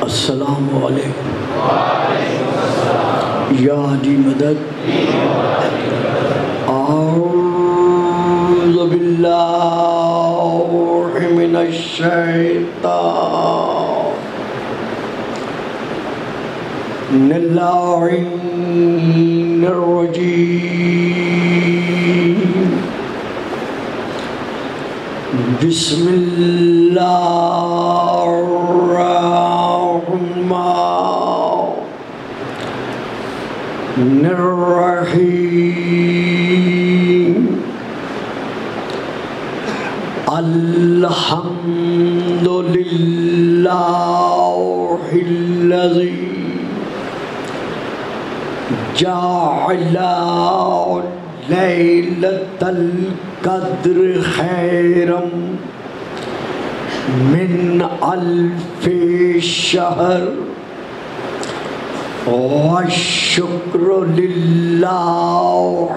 السلام علیکم یا علی مدد اعوذ باللہ من الشیطان اللعین الرجیم بسم اللہ الرحمن الرحیم الحمد للہ الذی جعل لیلۃ القدر خیرا من الف شہر والشکر للہ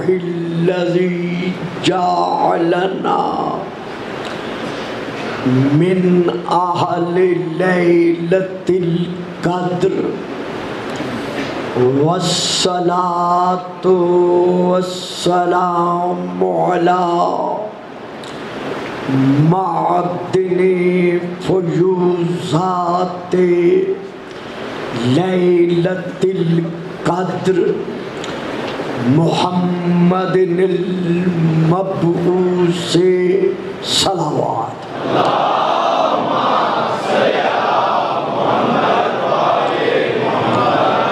الذی جعلنا من اہل لیلۃ القدر والصلاة والسلام علی معدن فیوزات لیلۃ القدر محمد المبعوث صلوات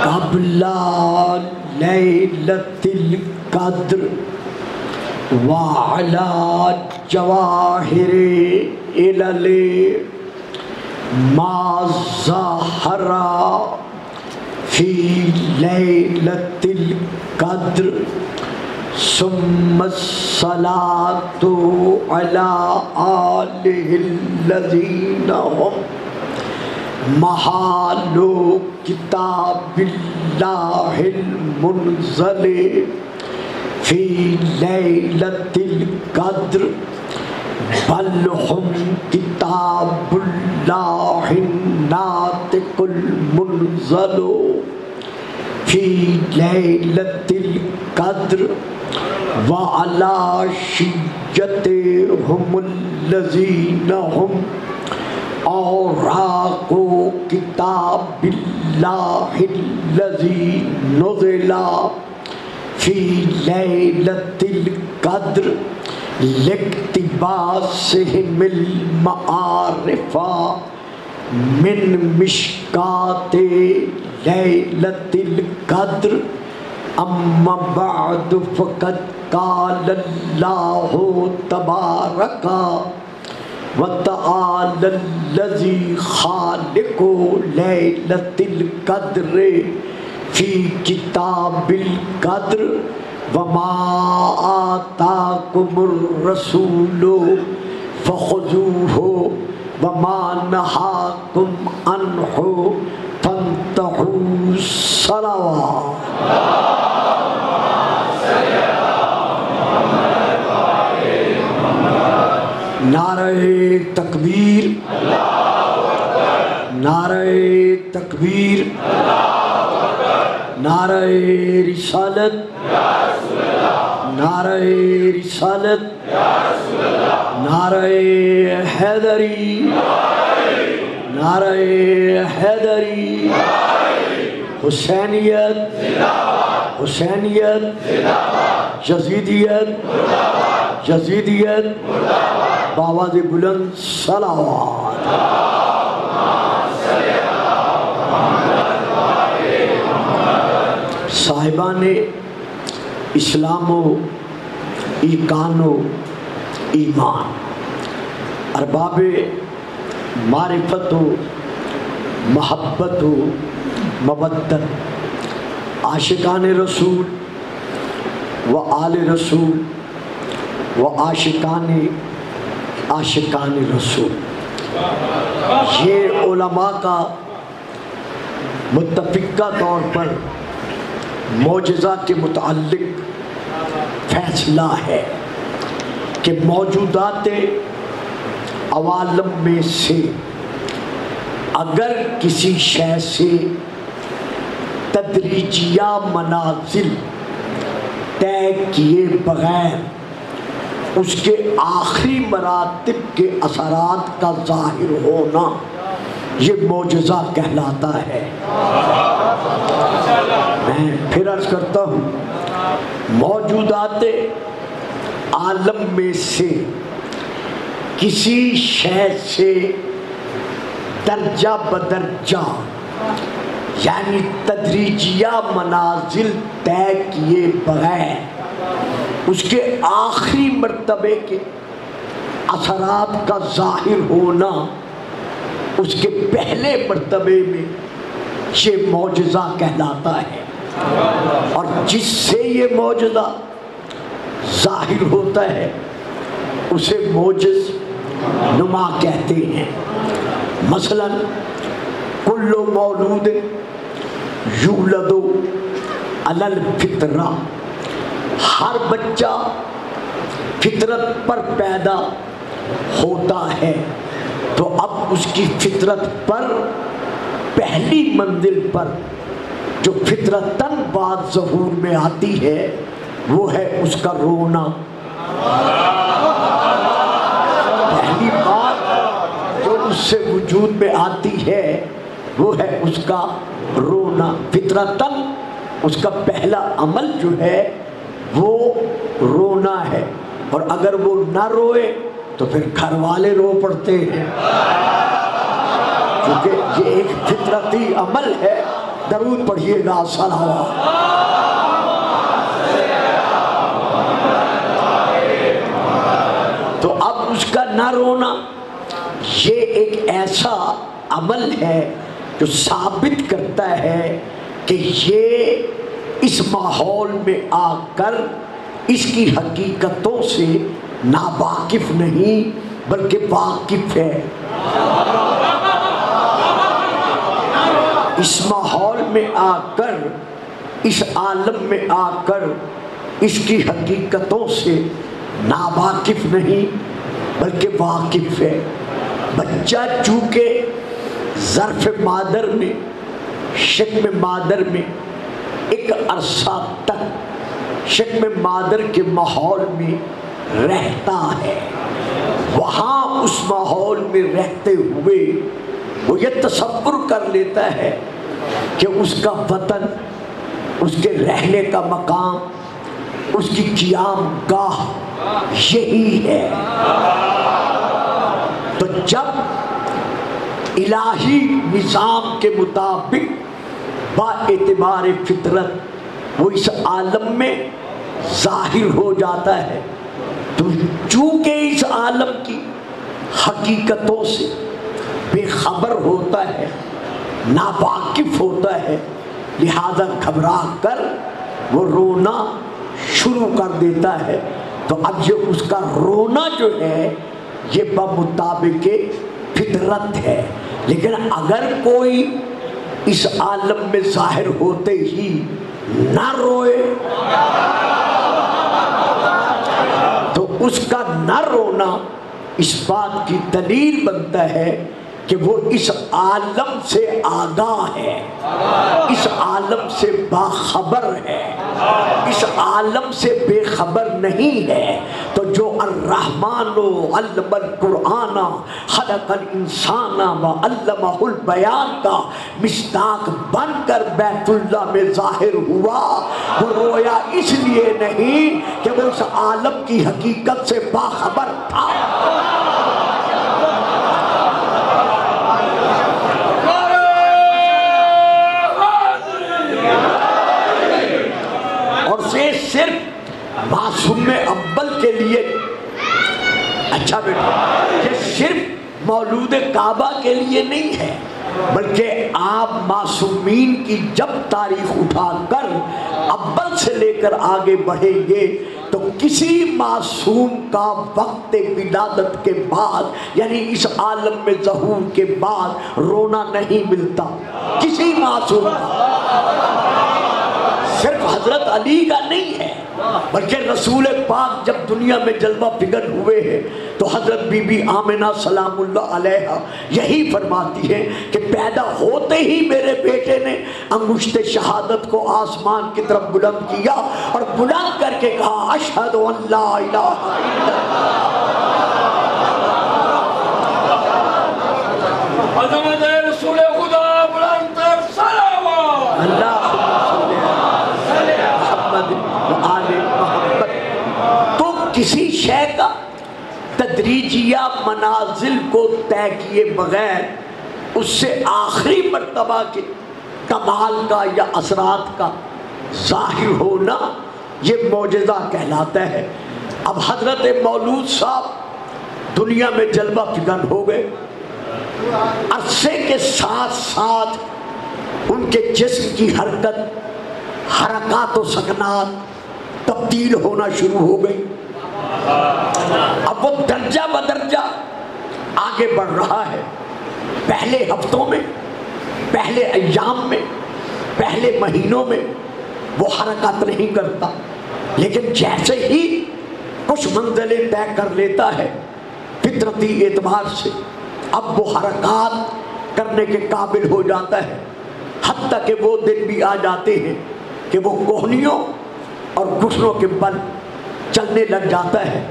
قبل لیلۃ القدر وعلی جواہر علل ما ظہر فی لیلۃ القدر ثم الصلاة علی آلہ الذین هم محال کتاب اللہ المنزل فی لیلۃ القدر بل ہم کتاب اللہ الناطق المنزل فی لیلۃ القدر وعلی شیعتہم الذین ہم اوراق کتاب اللہ الذی نزل فی لیلۃ القدر لاقتباسہم المعارف من مشکات لیلۃ القدر اما بعد فقد قال اللہ تبارک وتعالی الذی خالق لیلۃ القدر فی کتاب القدر وما آتاکم الرسول فخذوہ وما نہاکم عنہ فانتہوا صلوات نعرہ تکبیر نعرہ تکبیر نعرہ رسالت نعرہ رسالت نعرہ حیدری نعرہ حیدری حسینیت حسینیت یزیدیت یزیدیت بآواز بلند صلوات صاحبان اسلام و ایقان و ایمان، ارباب معرفت و محبت و مودت، عاشقان رسول و آل رسول و عاشقان رسول، یہ علماء کا متفقہ طور پر معجزہ کے متعلق فیصلہ ہے کہ موجودات عوالم میں سے اگر کسی شے سے تدریجیہ منازل طے کیے بغیر اس کے آخری مراتب کے اثرات کا ظاہر ہونا یہ معجزہ کہلاتا ہے۔ میں پھر عرض کرتا ہوں، موجودات عالم میں سے کسی شے سے درجہ بدرجہ یعنی تدریجیہ منازل طے کیے بغیر اس کے آخری مرتبے کے اثرات کا ظاہر ہونا اس کے پہلے مرتبے میں یہ معجزہ کہلاتا ہے، اور جس سے یہ معجزہ ظاہر ہوتا ہے اسے معجز نما کہتے ہیں۔ مثلا کل مولود یولد علی الفطرہ، ہر بچہ فطرت پر پیدا ہوتا ہے، تو اب اس کی فطرت پر پہلی منزل پر جو فطرتاً بعد ظہور میں آتی ہے وہ ہے اس کا رونا۔ پہلی بات جو اس سے وجود میں آتی ہے وہ ہے اس کا رونا۔ فطرتاً اس کا پہلا عمل جو ہے وہ رونا ہے، اور اگر وہ نہ روئے تو پھر گھر والے رو پڑتے ہیں، کیونکہ یہ ایک فطرتی عمل ہے۔ درود پڑھیے گا صلوات۔ تو اب اس کا نہ رونا یہ ایک ایسا عمل ہے جو ثابت کرتا ہے کہ یہ اس ماحول میں آ کر اس کی حقیقتوں سے ناواقف نہیں بلکہ واقف ہے۔ اس ماحول میں آ کر، اس عالم میں آ کر اس کی حقیقتوں سے ناواقف نہیں بلکہ واقف ہے۔ بچہ چونکہ ظرف مادر میں، شکم مادر میں ایک عرصہ تک شکم مادر کے ماحول میں رہتا ہے، وہاں اس ماحول میں رہتے ہوئے وہ یہ تصور کر لیتا ہے کہ اس کا وطن، اس کے رہنے کا مقام، اس کی قیام گاہ یہی ہے۔ تو جب الہی نظام کے مطابق با اعتبار فطرت وہ اس عالم میں ظاہر ہو جاتا ہے، تو چونکہ اس عالم کی حقیقتوں سے بے خبر ہوتا ہے، ناواقف ہوتا ہے، لہذا گھبرا کر وہ رونا شروع کر دیتا ہے۔ تو اب یہ اس کا رونا جو ہے یہ بمطابق فطرت ہے۔ لیکن اگر کوئی اس عالم میں ظاہر ہوتے ہی نہ روئے تو اس کا نہ رونا اس بات کی دلیل بنتا ہے کہ وہ اس عالم سے آگاہ ہے، اس عالم سے باخبر ہے، اس عالم سے بے خبر نہیں ہے۔ تو جو الرحمن علم القرآن خلق الانسان وعلمہ البیان کا مصداق بن کر بیت اللہ میں ظاہر ہوا، وہ رویا اس لیے نہیں کہ وہ اس عالم کی حقیقت سے باخبر تھا۔ صرف معصوم اول کے لیے، اچھا بیٹا، یہ صرف مولود کعبہ کے لیے نہیں ہے، بلکہ آپ معصومین کی جب تاریخ اٹھا کر اول سے لے کر آگے بڑھیں گے تو کسی معصوم کا وقت ولادت کے بعد یعنی اس عالم میں ظہور کے بعد رونا نہیں ملتا، کسی معصوم کا، صرف حضرت علی کا نہیں ہے۔ بلکہ رسول پاک جب دنیا میں جلوہ فکر ہوئے ہیں تو حضرت بی بی آمنہ سلام اللہ علیہا یہی فرماتی ہے کہ پیدا ہوتے ہی میرے بیٹے نے انگشت شہادت کو آسمان کی طرف بلند کیا اور بلند کر کے کہا اشہد ان لا الہ الا اللہ عظمت رسول خدا بلند تر صلوات تو کسی شے کا تدریجیہ منازل کو طے کیے بغیر اس سے آخری مرتبہ کے کمال کا یا اثرات کا ظاہر ہونا یہ معجزہ کہلاتا ہے۔ اب حضرت مولود صاحب دنیا میں جلوہ فکن ہو گئے، عرصے کے ساتھ ساتھ ان کے جسم کی حرکات و سکنات تبدیل ہونا شروع ہو گئی۔ اب وہ درجہ بدرجہ آگے بڑھ رہا ہے۔ پہلے ہفتوں میں، پہلے ایام میں، پہلے مہینوں میں وہ حرکات نہیں کرتا، لیکن جیسے ہی کچھ منزلیں طے کر لیتا ہے فطرتی اعتبار سے اب وہ حرکات کرنے کے قابل ہو جاتا ہے، حتیٰ کہ وہ دن بھی آ جاتے ہیں کہ وہ کوہنیوں اور گھٹنوں کے بل چلنے لگ جاتا ہے۔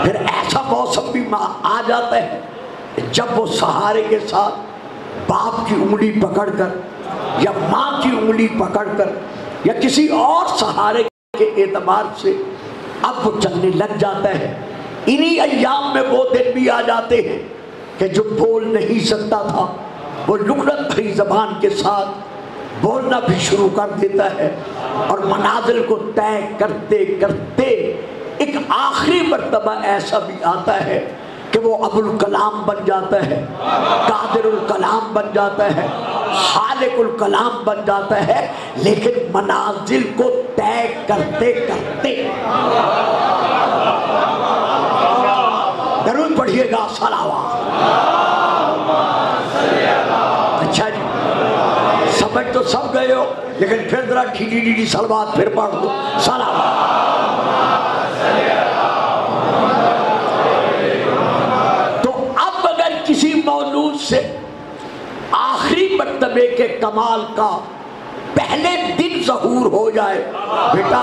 پھر ایسا موسم بھی آ جاتا ہے جب وہ سہارے کے ساتھ باپ کی انگلی پکڑ کر یا ماں کی انگلی پکڑ کر یا کسی اور سہارے کے اعتبار سے اب وہ چلنے لگ جاتا ہے۔ انہی ایام میں وہ دن بھی آ جاتے ہیں کہ جو بول نہیں سکتا تھا وہ لغت بھری زبان کے ساتھ بولنا بھی شروع کر دیتا ہے، اور منازل کو طے کرتے کرتے ایک آخری مرتبہ ایسا بھی آتا ہے کہ وہ ابو الکلام بن جاتا ہے، قادر الکلام بن جاتا ہے، خالق الکلام بن جاتا ہے، لیکن منازل کو طے کرتے کرتے درود پڑھیے گا صلوات۔ اچھا جی، سمجھ تو سب گئے ہو، لیکن پھر ذرا ڈھیلی ڈھیلی صلوات پھر پڑھ دو صلوات۔ تو اب اگر کسی مولود سے آخری مرتبے کے کمال کا پہلے دن ظہور ہو جائے، بیٹا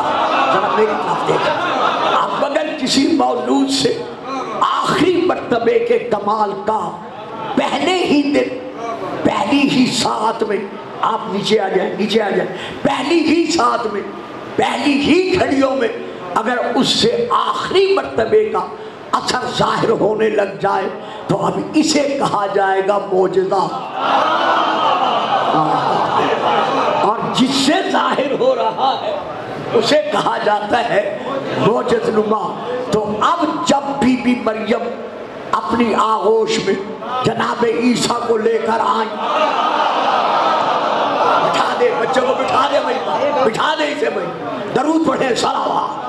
ذرا میری طرف دیکھ، اب اگر کسی مولود سے آخری مرتبے کے کمال کا پہلے ہی دن، پہلی ہی ساعت میں، آپ نیچے آ جائیں، نیچے آ جائیں، پہلی ہی ساعت میں، پہلی ہی گھڑیوں میں اگر اس سے آخری مرتبے کا اثر ظاہر ہونے لگ جائے تو اب اسے کہا جائے گا معجزہ، اور جس سے ظاہر ہو رہا ہے اسے کہا جاتا ہے معجز نما۔ تو اب جب بی بی مریم اپنی آغوش میں جناب عیسیٰ کو لے کر آئیں، بٹھا دے بچے کو، بٹھا دے بھائی، بٹھا دے اسے بھائی، درود پڑھیں صلوات۔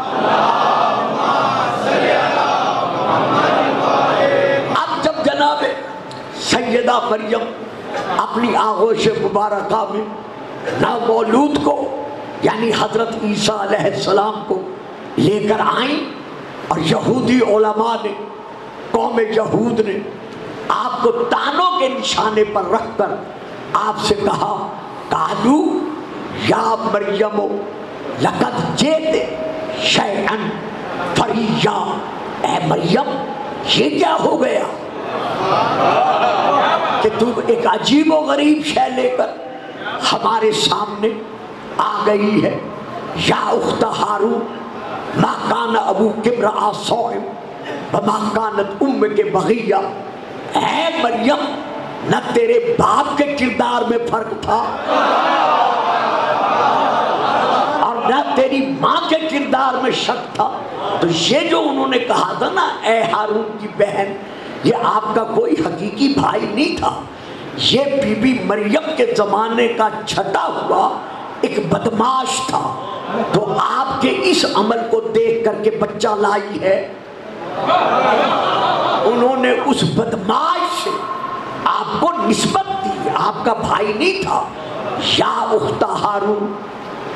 اب جب جناب سیدہ مریم اپنی آغوش مبارکہ میں نومولود کو یعنی حضرت عیسیٰ علیہ السلام کو لے کر آئیں، اور یہودی علماء نے، قوم یہود نے آپ کو تانوں کے نشانے پر رکھ کر آپ سے کہا، قالو یا مریم لقد جئت شیئا فریا، اے مریم یہ کیا ہو گیا کہ تم ایک عجیب و غریب شے لے کر ہمارے سامنے آ گئی ہے۔ یا اخت ہارون ما کان ابوک امرأ سوء وما کانت امک بغیہ، اے مریم نہ تیرے باپ کے کردار میں فرق تھا اور نہ تیری ماں کے کردار میں شک تھا۔ تو یہ جو انہوں نے کہا تھا نا اے ہارون کی بہن، یہ آپ کا کوئی حقیقی بھائی نہیں تھا، یہ بی بی مریم کے زمانے کا چھٹا ہوا ایک بدماش تھا۔ تو آپ کے اس عمل کو دیکھ کر کے بچہ لائی ہے، انہوں نے اس بدماش سے آپ کو نسبت دی، آپ کا بھائی نہیں تھا۔ یا اخت ہارون،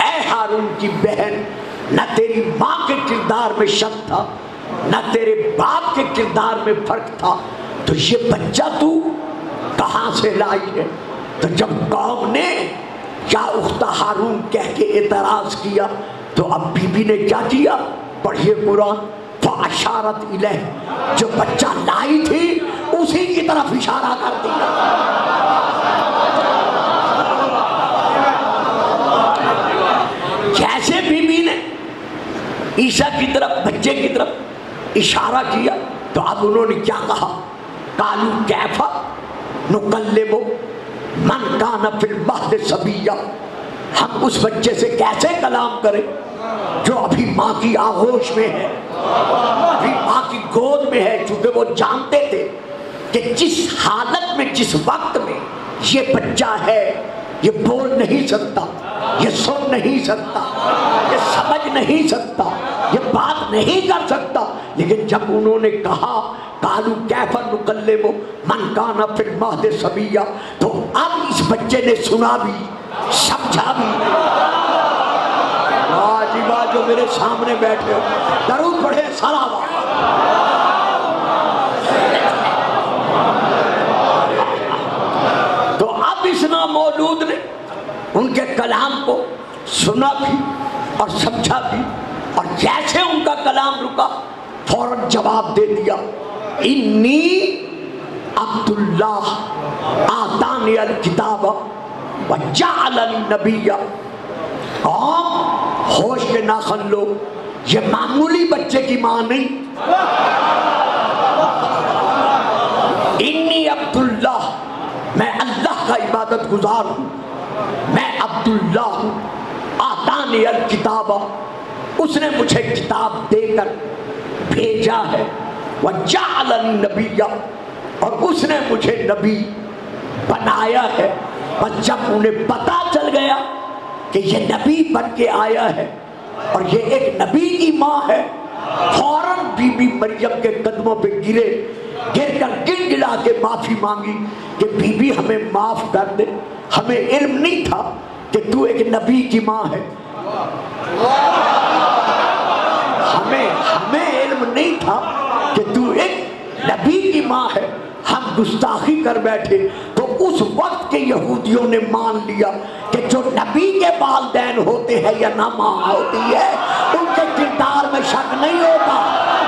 اے ہارون کی بہن نہ تیری ماں کے کردار میں شک تھا، نہ تیرے باپ کے کردار میں فرق تھا، تو یہ بچہ تو کہاں سے لائی ہے؟ تو جب قوم نے یا اختہ ہارون کہہ کے اعتراض کیا تو اب بی بی نے کیا کیا؟ پڑھیے قرآن، فَأَشَارَتْ إِلَيْهِ، جو بچہ لائی تھی اسی کی طرف اشارہ کر دیا۔ جیسے بی بی نے عیسیٰ کی طرف، بچے کی طرف اشارہ کیا تو اب انہوں نے کیا کہا؟ قَالُوا كَيْفَ نُكَلِّمُ مَنْ كَانَ فِي الْمَهْدِ صَبِيًّا، ہم اس بچے سے کیسے کلام کریں جو ابھی ماں کی آغوش میں ہے، ابھی ماں کی گود میں ہے۔ چونکہ وہ جانتے تھے کہ جس حالت میں، جس وقت میں یہ بچہ ہے، یہ بول نہیں سکتا، یہ سن نہیں سکتا، یہ سمجھ نہیں سکتا، یہ بات نہیں کر سکتا۔ لیکن جب انہوں نے کہا قَالُوا كَيْفَ نُكَلِّمُ مَنْ كَانَ فِي الْمَهْدِ صَبِيًّا، تو اب اس بچے نے سنا بھی، سمجھا بھی۔ واجبہ جو میرے سامنے بیٹھے ہو، درود پڑھے سلام۔ تو اب اس نامولود نے ان کے کلام کو سنا بھی اور سمجھا بھی، اور جیسے ان کا کلام رکا فوراً جواب دے دیا، انی عبداللہ آتانی الکتاب وجعلنی نبیا۔ قوم ہوش کے ناخن لو، یہ معمولی بچے کی ماں نہیں۔ انی عبداللہ، میں اللہ کا عبادت گزار ہوں، میں عبداللہ ہوں، آتانی الکتاب، اس نے مجھے کتاب دے کر بھیجا ہے، وجعلنی نبیا، اور اس نے مجھے نبی بنایا ہے۔ بس جب انہیں پتا چل گیا کہ یہ نبی بن کے آیا ہے اور یہ ایک نبی کی ماں ہے، فوراً بی بی مریم کے قدموں پہ گرے، گر کر گر گلا کے معافی مانگی کہ بی بی ہمیں معاف کر دے، ہمیں علم نہیں تھا کہ تو ایک نبی کی ماں ہے، ہمیں علم نہیں تھا کہ تو ایک نبی کی ماں ہے، ہم گستاخی کر بیٹھے۔ تو اس وقت کے یہودیوں نے مان لیا کہ جو نبی کے والدین ہوتے ہیں یا نہ ماں ہوتی ہے ان کے کردار میں شک نہیں ہوتا۔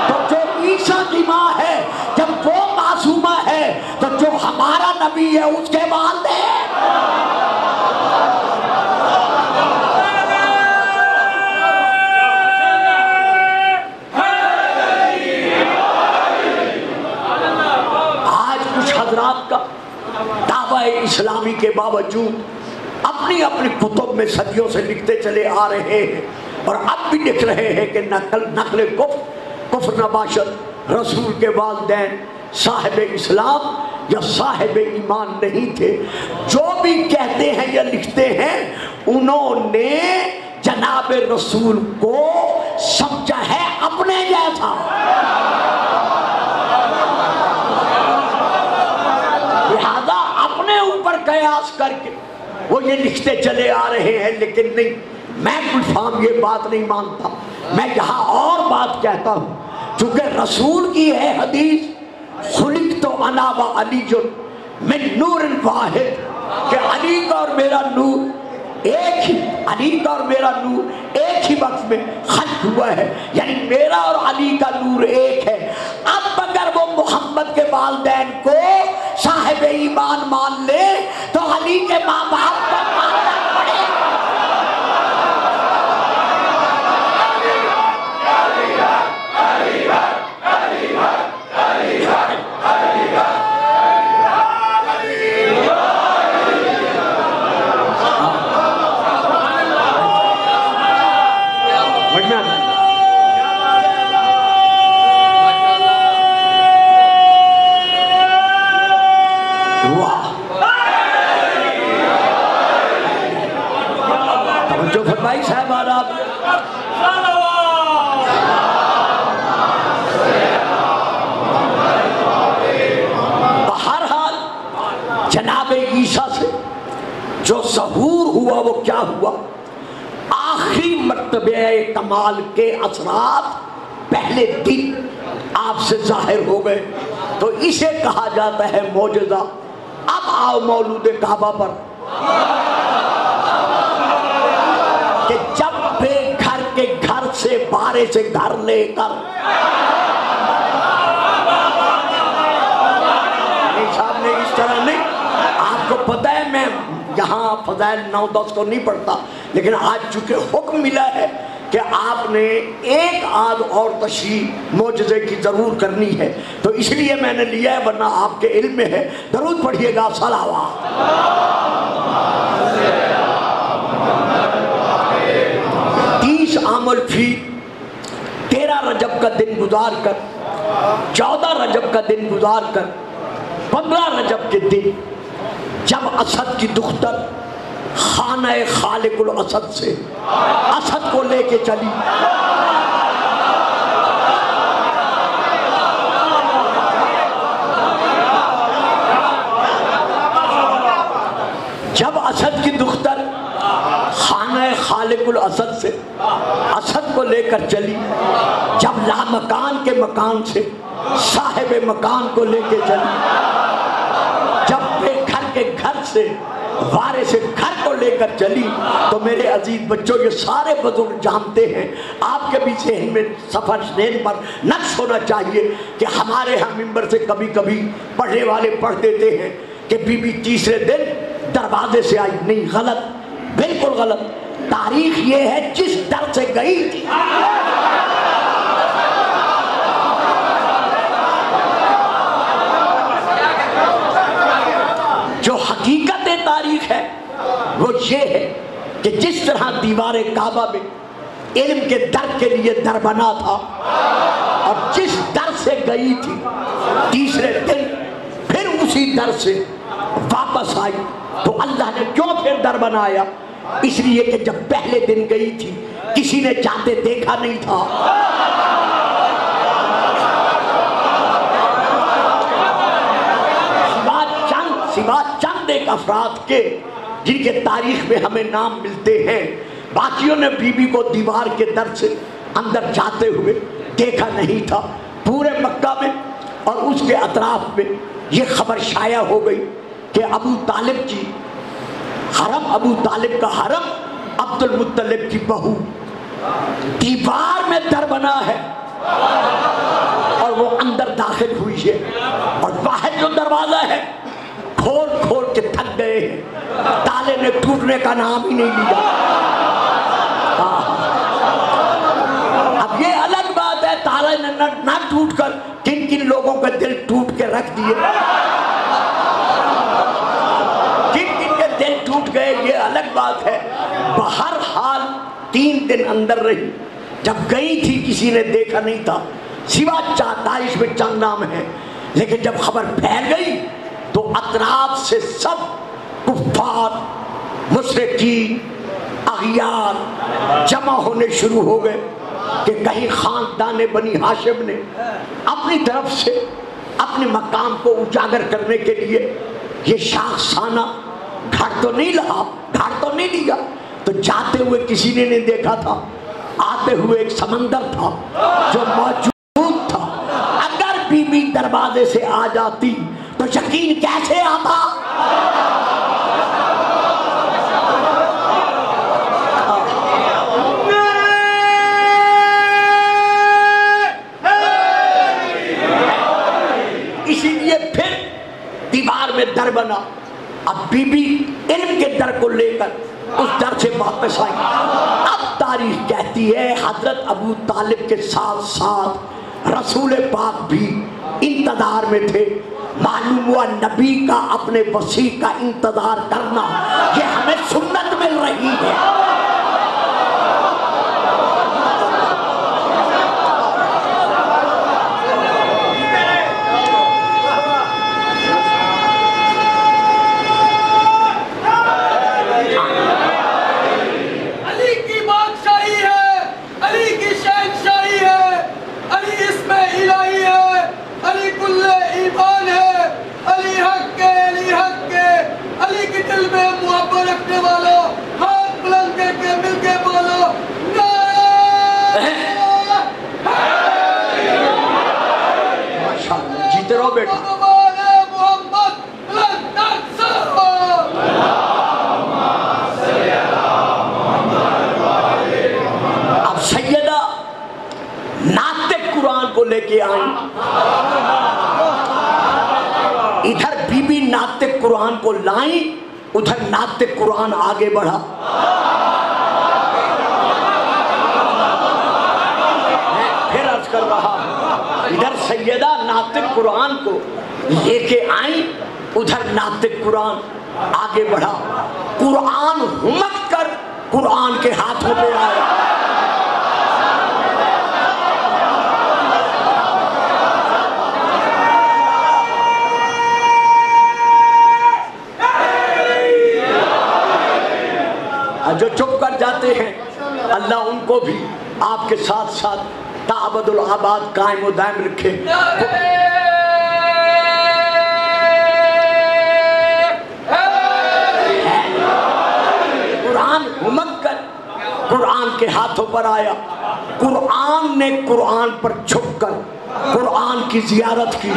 تو جو عیسیٰ کی ماں ہے جب وہ معصومہ ہے تو جو ہمارا نبی ہے اس کے والدین۔ حضرات کا دعویٰ اسلامی کے باوجود اپنی اپنی کتب میں صدیوں سے لکھتے چلے آ رہے ہیں اور اب بھی لکھ رہے ہیں کہ نقل کفر نباشت، رسول کے والدین صاحب اسلام یا صاحب ایمان نہیں تھے۔ جو بھی کہتے ہیں یا لکھتے ہیں انہوں نے جناب رسول کو سمجھا ہے اپنے جیسا۔ لہذا اپنے اوپر قیاس کر کے وہ یہ لکھتے چلے آ رہے ہیں، لیکن نہیں، میں کچھ فام یہ بات نہیں مانتا، میں یہاں اور بات کہتا ہوں۔ چونکہ رسول کی ہے حدیث، خلقت انا و علی من نور واحد، کہ علی کا اور میرا نور ایک ہی، علی کا اور میرا نور ایک ہی وقت میں خلق ہوا ہے، یعنی میرا اور علی کا نور ایک ہے۔ اب اگر وہ محمد کے والدین کو صاحب ایمان مان لے تو علی کے ماں باپ کو ماننا پڑے۔ بہرحال جناب عیسیٰ سے جو ظہور ہوا وہ کیا ہوا؟ آخری مرتبہ کمال کے اثرات پہلے دن آپ سے ظاہر ہو گئے، تو اسے کہا جاتا ہے معجزہ۔ اب آؤ مولود کعبہ پر کہ جب بے گھر کے گھر سے بارے سے گھر لے کر صاحب نے اس طرح نہیں، آپ کو پتہ ہے میں یہاں فضائل 9-10 کو نہیں پڑھتا، لیکن آج چونکہ حکم ملا ہے کہ آپ نے ایک آدھ اور تشریح معجزے کی ضرور کرنی ہے، تو اس لیے میں نے لیا ہے، ورنہ آپ کے علم میں ہے۔ درود پڑھیے گا، صلوات۔ 30 عام الفیل 13 رجب کا دن گزار کر، 14 رجب کا دن گزار کر، 15 رجب کے دن جب اسد کی دختر خانہ خالق الاسد سے اسد کو لے کے چلی، جب اسد کی دختر خانہ خالق الاسد سے اسد کو لے کر چلی، جب لامکان کے مکان سے صاحب مکان کو لے کے چلی، جب بے گھر کے گھر سے وارث گھر کو لے کر چلی، تو میرے عزیز بچوں یہ سارے بزرگ جانتے ہیں، آپ کے بھی ذہن میں سفر ذہن پر نقش ہونا چاہیے کہ ہمارے ہاں ممبر سے کبھی کبھی پڑھنے والے پڑھ دیتے ہیں کہ بی بی تیسرے دن دروازے سے آئی۔ نہیں، غلط، بالکل غلط۔ تاریخ یہ ہے جس در سے گئی تھی، جو حقیقت تاریخ ہے وہ یہ ہے کہ جس طرح دیوار کعبہ میں علم کے در کے لیے در بنا تھا، اور جس در سے گئی تھی تیسرے دن پھر اسی در سے واپس آئی، تو اللہ نے کیوں پھر در بنایا؟ اس لیے کہ جب پہلے دن گئی تھی کسی نے جاتے دیکھا نہیں تھا، سوا چند ایک افراد کے جن کے تاریخ میں ہمیں نام ملتے ہیں، باقیوں نے بی بی کو دیوار کے در سے اندر جاتے ہوئے دیکھا نہیں تھا۔ پورے مکہ میں اور اس کے اطراف میں یہ خبر شائع ہو گئی کہ ابو طالب کی حرم، ابو طالب کا حرم، عبد المطلب کی بہو دیوار میں در بنا ہے، اور وہ اندر داخل ہوئی ہے، اور باہر جو دروازہ ہے کھول کھول کے تھک گئے ہیں، تالے نے ٹوٹنے کا نام ہی نہیں لیا۔ اب یہ الگ بات ہے تالے نے نہ ٹوٹ کر کن کن لوگوں کے دل ٹوٹ کے رکھ دیے، کن کن کے دل ٹوٹ گئے، یہ الگ بات ہے۔ بہرحال 3 دن اندر رہی، جب گئی تھی کسی نے دیکھا نہیں تھا، سوا تاریخ میں چند نام ہیں، لیکن جب خبر پھیل گئی تو اطراف سے سب کفار، مشرکین، اغیار جمع ہونے شروع ہو گئے کہ کہیں خاندان بنی ہاشم نے اپنی طرف سے اپنے مقام کو اجاگر کرنے کے لیے یہ شاخسانہ گھڑ تو نہیں لگا، گھڑ تو نہیں لیا، تو جاتے ہوئے کسی نے نہیں دیکھا تھا، آتے ہوئے ایک سمندر تھا جو موجود تھا۔ اگر بی بی دروازے سے آ جاتی تو یقین کیسے آتا؟ اسی لیے پھر دیوار میں در بنا۔ اب بی بی علم کے در کو لے کر اس در سے واپس آئی۔ اب تاریخ کہتی ہے حضرت ابو طالب کے ساتھ ساتھ رسول پاک بھی انتظار میں تھے۔ معلوم ہوا نبی کا اپنے وصی کا انتظار کرنا یہ ہمیں سنت مل رہی ہے۔ علی کی بادشاہی ہے، علی کی شہنشاہی ہے، علی اس میں الہی ہے، علی کل ایمان ہے، علی حق کے، علی حق کے، علی کی دل میں محبت رکھنے والوں ہاتھ بلند کر کے مل کے بولو کے آئیں. ادھر بی بی ناطق قرآن کو لائیں, ادھر ناطق قرآن آگے بڑھا. میں پھر عرض کر رہا ہوں, ادھر سیدہ ناطق قرآن کو لے کے آئیں, ادھر ناطق قرآن آگے بڑھا. قرآن ہمت کر قرآن کے ہاتھوں پہ آیا. جو چپ کر جاتے ہیں اللہ ان کو بھی آپ کے ساتھ ساتھ تعبد العباد قائم و دائم رکھے. قرآن ہمت کر قرآن کے ہاتھوں پر آیا. قرآن نے قرآن پر جھک کر قرآن کی زیارت کی.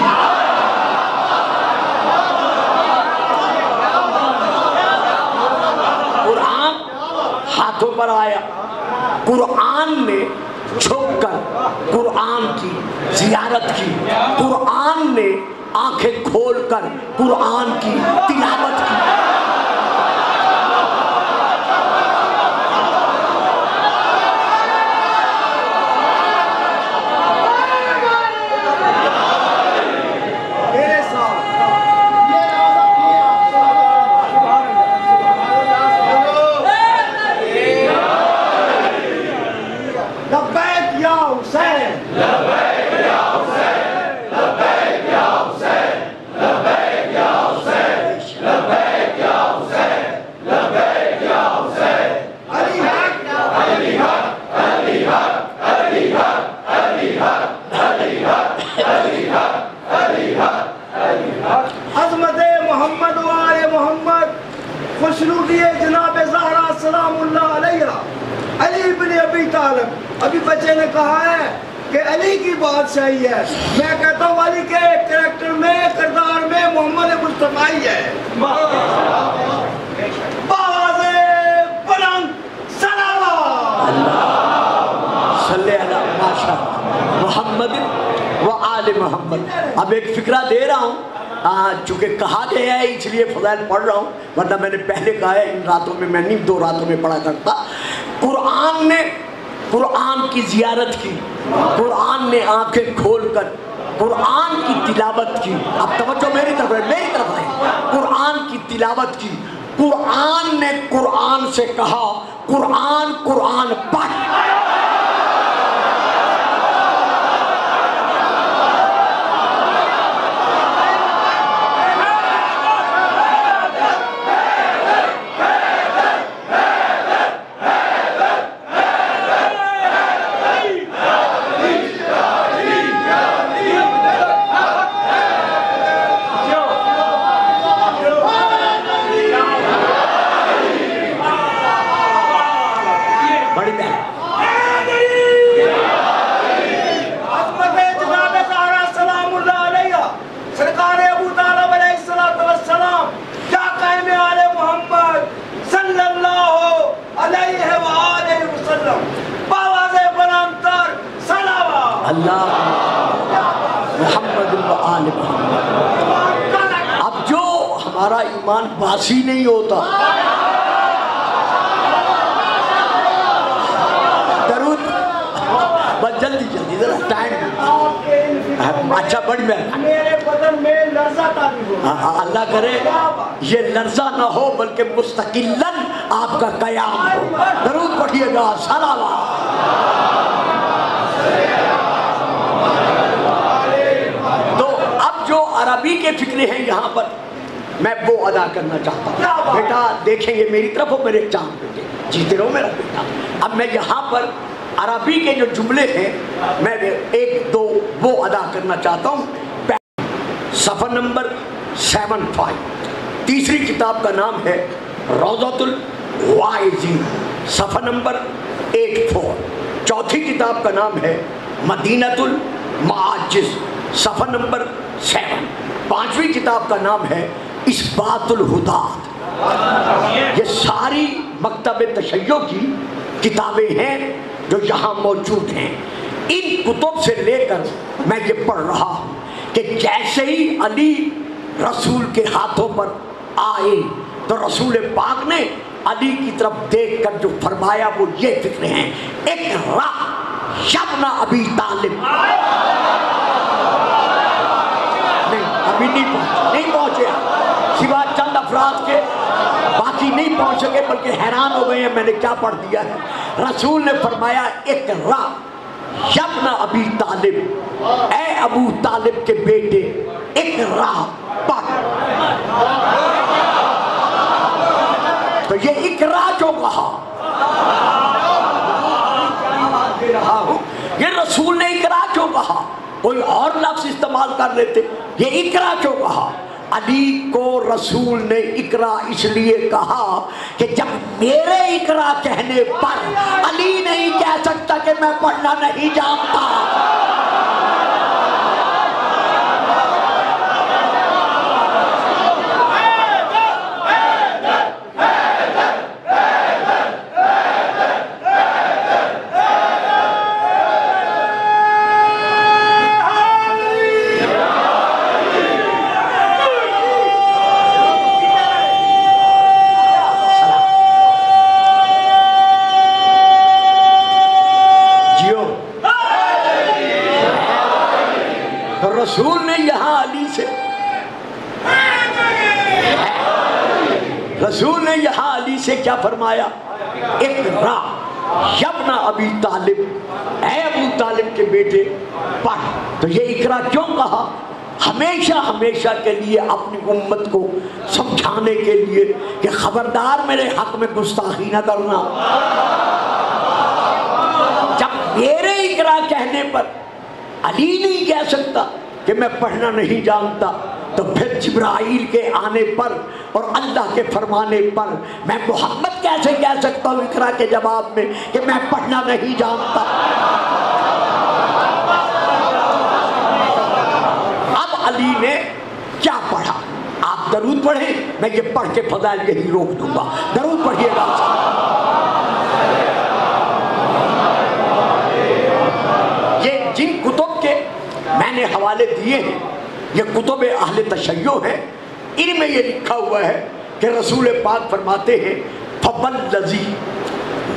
قرآن ہاتھوں پر آیا, قرآن نے جھک کر قرآن کی زیارت کی. قرآن نے آنکھیں کھول کر قرآن کی تلاوت کی. عظمت محمد و آل محمد خوشنودی جناب زہرا سلام اللہ علیہ علی بن ابی طالب. ابھی بچے نے کہا ہے کہ علی کی بادشاہی ہے. میں کہتا ہوں علی کے کریکٹر میں کردار میں محمد مصطفی ہے. باز بلند صلوات صلی اللہ ماشاء محمد و آل محمد. اب ایک فکرہ دے رہا ہوں, چونکہ کہا گیا ہے اس لیے فضائل پڑھ رہا ہوں, ورنہ میں نے پہلے کہا ہے ان راتوں میں میں نہیں 2 راتوں میں پڑھا کرتا. قرآن نے قرآن کی زیارت کی, قرآن نے آنکھیں کھول کر قرآن کی تلاوت کی. اب توجہ میری طرف ہے. قرآن کی تلاوت کی. قرآن نے قرآن سے کہا قرآن قرآن پڑھ. اب جو ہمارا ایمان باسی نہیں ہوتا, درود بس جلدی جلدی ذرا ٹائم. اچھا بڑی میرے بدن میں لرزہ تعبیر ہو. اللہ کرے یہ لرزہ نہ ہو بلکہ مستقلاً آپ کا قیام ہو. درود پڑھیے گا. صلوات. جو عربی کے فکرے ہیں یہاں پر میں وہ ادا کرنا چاہتا ہوں. بیٹا دیکھیں گے میری طرف ہو میرے چاند بیٹے, جیتے رہو میرا بیٹا. اب میں یہاں پر عربی کے جو جملے ہیں میں 1-2 وہ ادا کرنا چاہتا ہوں. صفحہ نمبر 75, تیسری کتاب کا نام ہے روضۃ الواعظین. صفحہ نمبر 84, چوتھی کتاب کا نام ہے مدینۃ المعاجز. صفحہ نمبر 7, پانچویں کتاب کا نام ہے اثبات الہدات. یہ ساری مکتب تشیع کی کتابیں ہیں جو یہاں موجود ہیں. ان کتب سے لے کر میں یہ پڑھ رہا ہوں کہ جیسے ہی علی رسول کے ہاتھوں پر آئے تو رسول پاک نے علی کی طرف دیکھ کر جو فرمایا وہ یہ فکر ہیں، اقرا ابن ابی طالب۔ نہیں ابھی نہیں پہنچے سوا چند افراد کے، باقی نہیں پہنچ سکے، بلکہ حیران ہو گئے ہیں میں نے کیا پڑھ دیا ہے۔ رسول نے فرمایا اقرا ابن ابی طالب، اے ابو طالب کے بیٹے اقرا پڑھ۔ تو یہ اقرا جو کہا، یہ رسول نے اقرا کیوں کہا؟ کوئی اور لفظ استعمال کر لیتے، یہ اقرا کیوں کہا؟ علی کو رسول نے اقرا اس لیے کہا کہ جب میرے اقرا کہنے پر علی نہیں کہہ سکتا کہ میں پڑھنا نہیں جانتا۔ رسول نے یہاں علی سے کیا فرمایا؟ اقرا ابن ابی طالب، اے ابو طالب کے بیٹے پڑھ۔ تو یہ اقرا کیوں کہا؟ ہمیشہ کے لیے اپنی امت کو سمجھانے کے لیے کہ خبردار میرے حق میں گستاخی نہ کرنا۔ جب میرے اقرا کہنے پر علی نہیں کہہ سکتا کہ میں پڑھنا نہیں جانتا، تو پھر جبرائیل کے آنے پر اور اللہ کے فرمانے پر میں محمد کیسے کہہ سکتا ہوں اقرا کے جواب میں کہ میں پڑھنا نہیں جانتا؟ اب علی نے کیا پڑھا؟ آپ درود پڑھیں، میں یہ پڑھ کے فضائل یہی روک دوں گا۔ درود پڑھیے گا۔ یہ جن کتب کے میں نے حوالے دیے ہیں یہ کتب اہل تشیع ہیں، ان میں یہ لکھا ہوا ہے کہ رسول پاک فرماتے ہیں فوالذی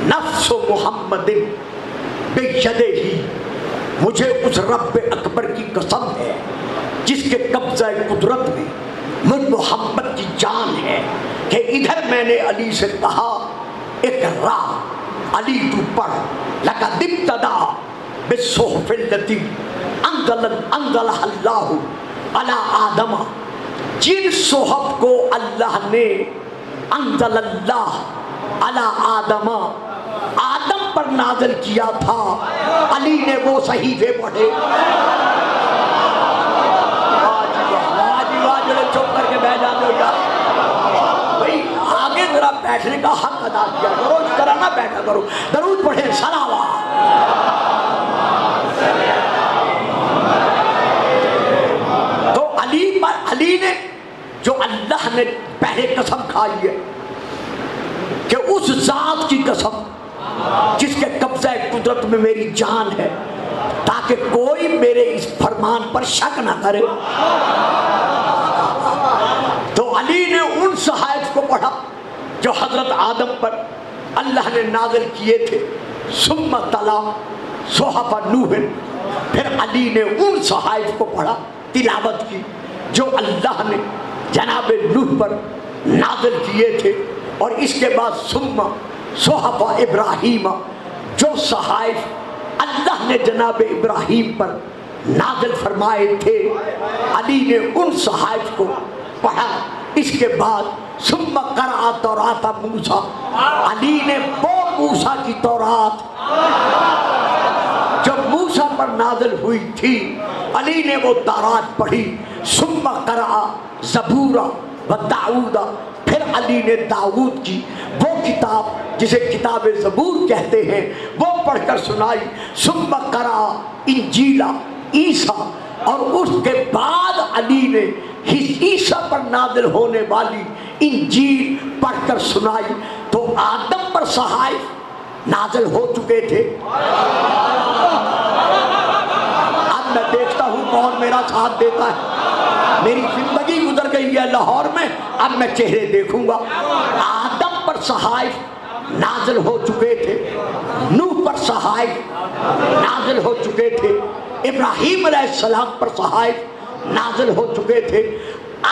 نفس محمد بیدہ، مجھے اس رب اکبر کی قسم ہے جس کے قبضہ قدرت میں مجھ محمد کی جان ہے، کہ ادھر میں نے علی سے کہا اقرا، علی تو پڑھ، لقد ابتدأ بالصحف التي انزلها اللہ علی آدم، جن صحف کو اللہ نے انزل اللہ علی آدم، آدم پر نازل کیا تھا، علی نے وہ صحیفے پڑھے۔ جو چپ کر کے بیٹھ جاتے ہو یار، بھائی آگے ذرا بیٹھنے کا حق ادا کیا کرو، اس طرح نہ بیٹھا کرو۔ درود پڑھیں، صلوات۔ علی نے جو اللہ نے پہلے قسم کھائی ہے کہ اس ذات کی قسم جس کے قبضہ قدرت میں میری جان ہے، تاکہ کوئی میرے اس فرمان پر شک نہ کرے، تو علی نے ان صحائف کو پڑھا جو حضرت آدم پر اللہ نے نازل کیے تھے۔ ثم تلا صحف نوح، پھر علی نے ان صحائف کو پڑھا، تلاوت کی جو اللہ نے جناب نوح پر نازل کیے تھے، اور اس کے بعد ثم صحف ابراہیم، جو صحائف اللہ نے جناب ابراہیم پر نازل فرمائے تھے، علی نے ان صحائف کو پڑھا۔ اس کے بعد ثم قرأ تورات موسیٰ، علی نے وہ موسیٰ کی تورات جو موسیٰ پر نازل ہوئی تھی، علی نے وہ تورات پڑھی۔ ثم قرأ زبور و داؤد، پھر علی نے داؤد کی وہ کتاب جسے کتاب زبور کہتے ہیں وہ پڑھ کر سنائی۔ ثم قرأ انجیل عیسیٰ، اور اس کے بعد علی نے عیسیٰ پر نازل ہونے والی انجیل پڑھ کر سنائی۔ تو آدم پر صحائف نازل ہو چکے تھے، کون میرا ساتھ دیتا ہے؟ میری زندگی گزر گئی ہے لاہور میں، اب میں چہرے دیکھوں گا۔ آدم پر صحائف نازل ہو چکے تھے، نوح پر صحائف نازل ہو چکے تھے، ابراہیم علیہ السلام پر صحائف نازل ہو چکے تھے،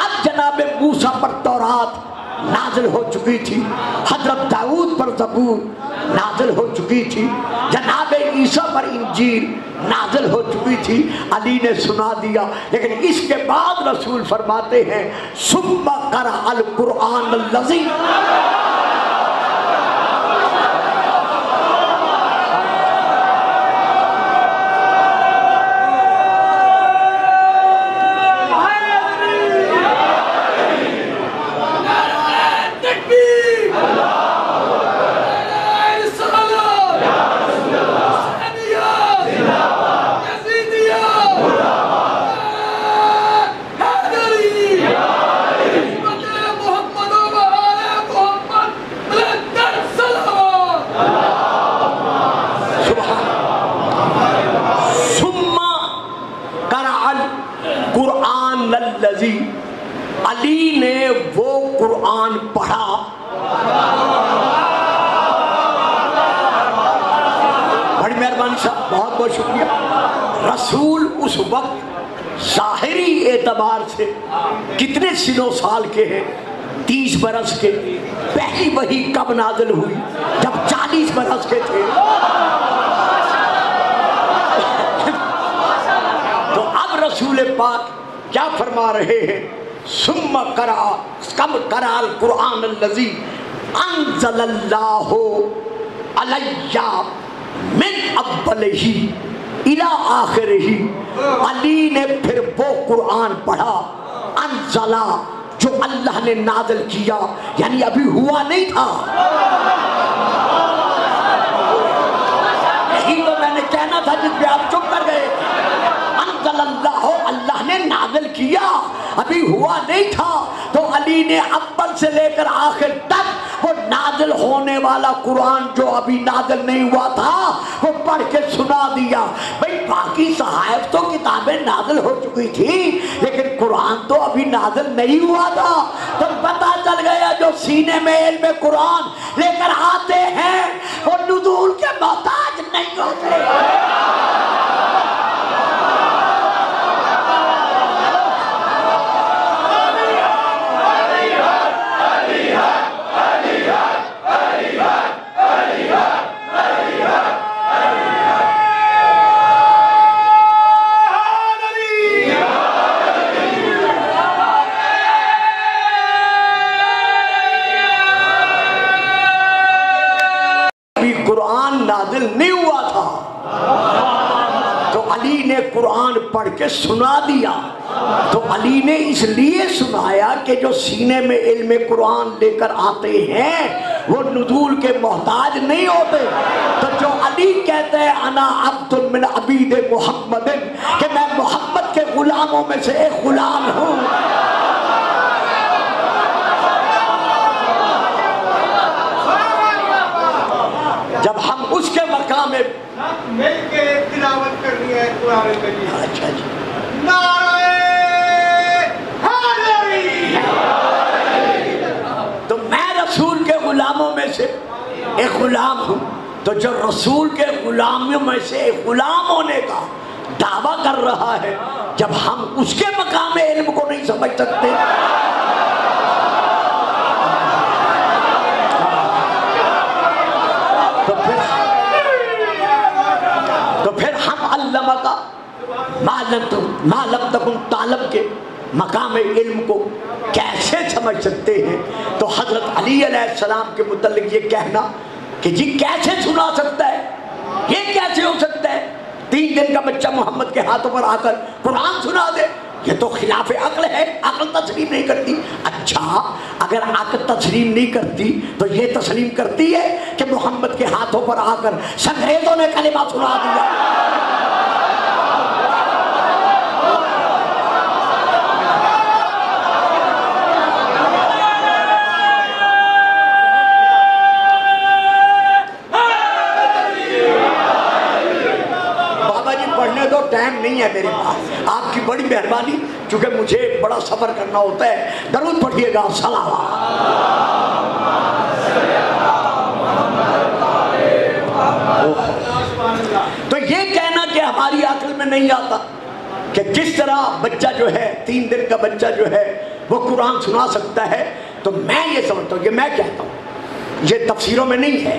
اب جناب موسیٰ پر تورات نازل ہو چکی تھی، حضرت داؤد پر زبور نازل ہو چکی تھی، جناب عیسیٰ پر انجیل نازل ہو چکی تھی۔ علی نے سنا دیا، لیکن اس کے بعد رسول فرماتے ہیں ثم قرأ القرآن الذی علی نے وہ قرآن پڑھا۔ بڑی مہربانی صاحب، بہت بہت شکریہ۔ رسول اس وقت ظاہری اعتبار سے کتنے سنوں سال کے ہیں؟ 30 برس کے۔ پہلی وحی کب نازل ہوئی؟ جب 40 برس کے تھے۔ تو اب رسول پاک کیا فرما رہے ہیں؟ ثم قرأ القرآن الذی انزل اللہ علی من اولہ الی آخرہ۔ علی نے پھر وہ قرآن پڑھا، انزلہ، جو اللہ نے نازل کیا، یعنی ابھی ہوا نہیں تھا۔ یہی تو میں نے کہنا تھا جس پہ آپ چپ کر گئے۔ انزل اللہ، اللہ نے نازل کیا، ابھی ہوا نہیں تھا۔ تو علی نے اول سے لے کر آخر تک وہ نازل ہونے والا قرآن جو ابھی نازل نہیں ہوا تھا وہ پڑھ کے سنا دیا۔ بھئی باقی صحائف تو کتابیں نازل ہو چکی تھی، لیکن قرآن تو ابھی نازل نہیں ہوا تھا۔ تو پتہ چل گیا جو سینے میں علم قرآن لے کر آتے ہیں وہ نزول کے محتاج نہیں ہوتے۔ نازل نہیں ہوا تھا تو علی نے قرآن پڑھ کے سنا دیا۔ تو علی نے اس لیے سنایا کہ جو سینے میں علم قرآن لے کر آتے ہیں وہ نزول کے محتاج نہیں ہوتے۔ تو جو علی کہتے ہیں انا عبد من عبید محمد، کہ میں محمد کے غلاموں میں سے ایک غلام ہوں، جب ہم اس کے مقام میں مل کے تلاوت کرنی ہے قرآن کریم۔ اچھا جی، نعرہ حیدری۔ تو میں رسول کے غلاموں میں سے ایک غلام ہوں۔ تو جو رسول کے غلاموں میں سے ایک غلام ہونے کا دعویٰ کر رہا ہے، جب ہم اس کے مقام علم کو نہیں سمجھ سکتے تو پھر ہم علمہ کا ما لم تکن تعلم کے مقام علم کو کیسے سمجھ سکتے ہیں؟ تو حضرت علی علیہ السلام کے متعلق یہ کہنا کہ جی کیسے سنا سکتا ہے، یہ کیسے ہو سکتا ہے 3 دن کا بچہ محمد کے ہاتھوں پر آ کر قرآن سنا دے، یہ تو خلاف عقل ہے، عقل تسلیم نہیں کرتی۔ اچھا اگر عقل تسلیم نہیں کرتی تو یہ تسلیم کرتی ہے کہ محمد کے ہاتھوں پر آ کر سنگریزوں نے کلمہ سنا دیا؟ بابا جی پڑھنے دو، ٹائم نہیں ہے میرے پاس، آپ بڑی مہربانی، چونکہ مجھے بڑا سفر کرنا ہوتا ہے، درود پڑھیے گا تو یہ کہنا کہ ہماری عقل میں نہیں آتا کہ جس طرح بچہ جو ہے 3 دن کا بچہ جو ہے وہ قرآن سنا سکتا ہے، تو میں یہ سمجھتا ہوں، یہ میں کہتا ہوں، یہ تفسیروں میں نہیں ہے،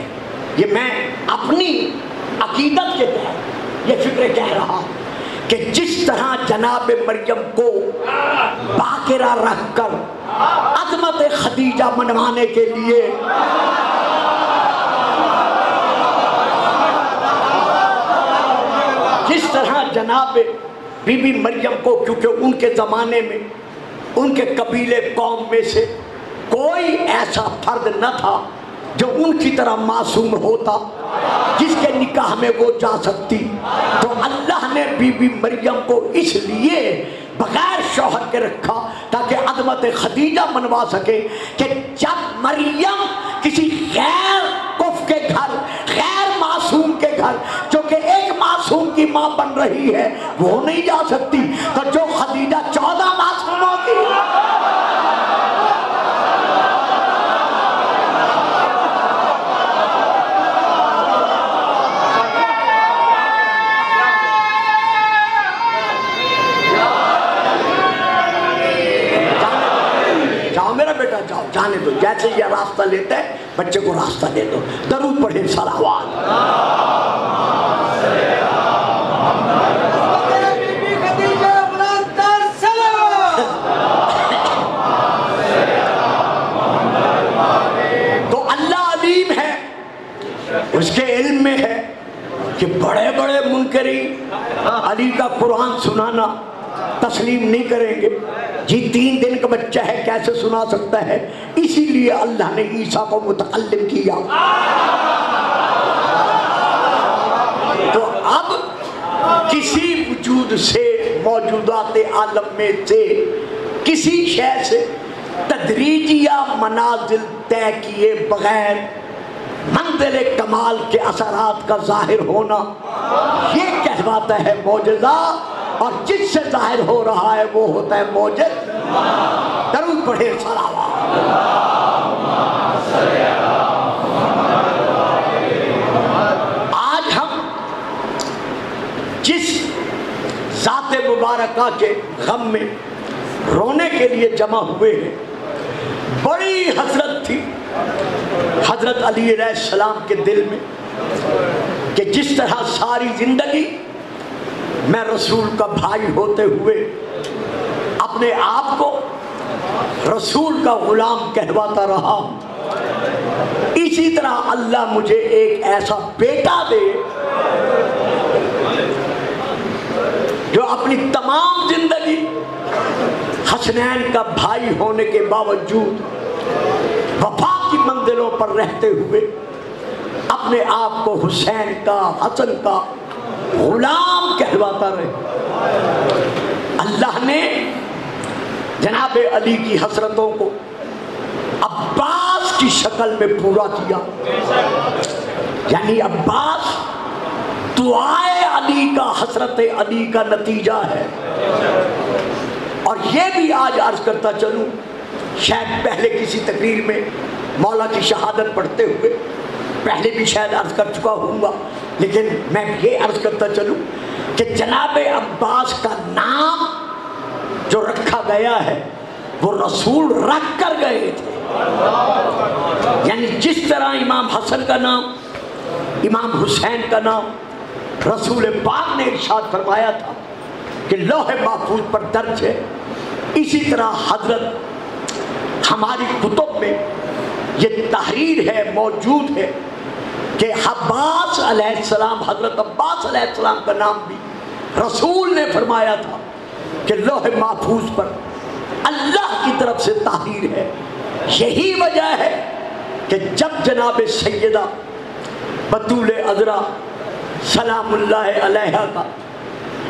یہ میں اپنی عقیدت کے تحت یہ فکر کہہ رہا کہ جس طرح جناب مریم کو باقرہ رکھ کر عظمت خدیجہ منوانے کے لیے جس طرح جناب بی بی مریم کو، کیونکہ ان کے زمانے میں ان کے قبیلے قوم میں سے کوئی ایسا فرد نہ تھا جو ان کی طرح معصوم ہوتا جس کے نکاح میں وہ جا سکتی، تو اللہ نے بی بی مریم کو اس لیے بغیر شوہر کے رکھا تاکہ عظمت خدیجہ منوا سکے کہ جب مریم کسی غیر کف کے گھر، غیر معصوم کے گھر، جو کہ ایک معصوم کی ماں بن رہی ہے، وہ نہیں جا سکتی، تو جو خدیجہ 14 معصوموں کی جانے دو، جیسے یہ راستہ لیتا ہے بچے کو راستہ دے دو، درود پڑھیں صلوات۔ تو اللہ علیم ہے، اس کے علم میں ہے کہ بڑے بڑے منکرین علی کا قرآن سنانا تسلیم نہیں کریں گے، جی 3 دن کا بچہ ہے کیسے سنا سکتا ہے، اسی لیے اللہ نے عیسیٰ کو متکلم کیا۔ تو اب کسی وجود سے، موجودات عالم میں سے کسی شے سے تدریجیہ منازل طے کیے بغیر منزل کمال کے اثرات کا ظاہر ہونا، یہ کہواتا ہے معجزہ، اور جس سے ظاہر ہو رہا ہے وہ ہوتا ہے موجز۔ درود پڑھیں صلوات۔ آج ہم جس ذات مبارکہ کے غم میں رونے کے لیے جمع ہوئے ہیں، بڑی حسرت تھی حضرت علی علیہ السلام کے دل میں کہ جس طرح ساری زندگی میں رسول کا بھائی ہوتے ہوئے اپنے آپ کو رسول کا غلام کہواتا رہا ہوں، اسی طرح اللہ مجھے ایک ایسا بیٹا دے جو اپنی تمام زندگی حسنین کا بھائی ہونے کے باوجود وفا کی منزلوں پر رہتے ہوئے اپنے آپ کو حسین کا، حسن کا غلام کہواتا رہے۔ اللہ نے جناب علی کی حسرتوں کو عباس کی شکل میں پورا کیا، یعنی عباس دعائے علی کا، حسرت علی کا نتیجہ ہے۔ اور یہ بھی آج عرض کرتا چلوں، شاید پہلے کسی تقریر میں مولا کی شہادت پڑھتے ہوئے پہلے بھی شاید عرض کر چکا ہوں گا، لیکن میں یہ عرض کرتا چلوں کہ جناب عباس کا نام جو رکھا گیا ہے وہ رسول رکھ کر گئے تھے، یعنی جس طرح امام حسن کا نام، امام حسین کا نام رسول پاک نے ارشاد فرمایا تھا کہ لوح محفوظ پر درج ہے، اسی طرح حضرت ہماری کتب میں یہ تحریر ہے، موجود ہے کہ عباس علیہ السلام، حضرت عباس علیہ السلام کا نام بھی رسول نے فرمایا تھا کہ لوح محفوظ پر اللہ کی طرف سے تحریر ہے۔ یہی وجہ ہے کہ جب جناب سیدہ بطول عذرا سلام اللہ علیہا کا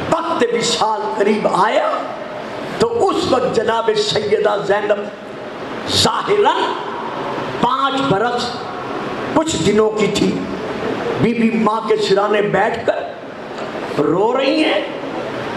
وقت وصال قریب آیا تو اس وقت جناب سیدہ زینب ظاہراً 5 برس کچھ دنوں کی تھی، بی بی ماں کے سرانے بیٹھ کر رو رہی ہیں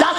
10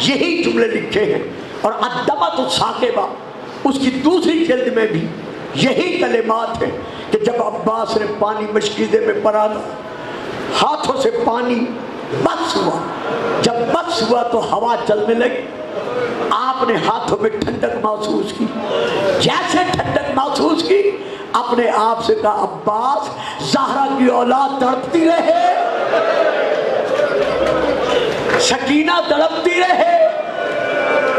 یہی جملے لکھے ہیں، اور الدمۃ الثاقبہ اس کی دوسری جلد میں بھی یہی کلمات ہیں کہ جب عباس نے پانی مشکیزے میں پرانا، ہاتھوں سے پانی بس ہوا، جب بس ہوا تو ہوا چلنے لگی، آپ نے ہاتھوں میں ٹھنڈک محسوس کی، جیسے ٹھنڈک محسوس کی اپنے آپ سے کہا عباس زہرا کی اولاد تڑپتی رہے، سکینہ تڑپتی رہے،